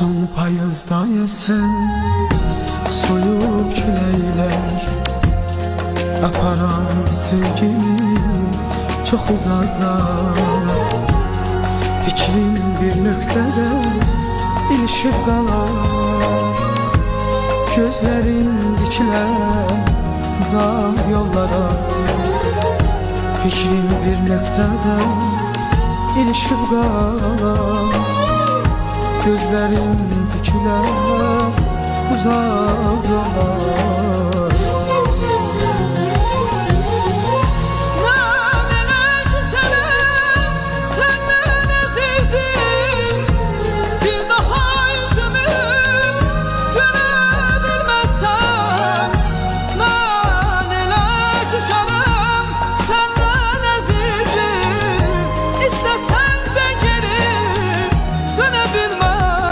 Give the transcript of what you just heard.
Son payızda esen soyup küleyler aparan sevgimi çok uzaklara. Fikrim bir nöqtədə ilişib qalar, gözlərin dikilər uzaq yollara. Fikrim bir nöqtədə ilişib qalar, gözlərin dikilər uzaq yollara.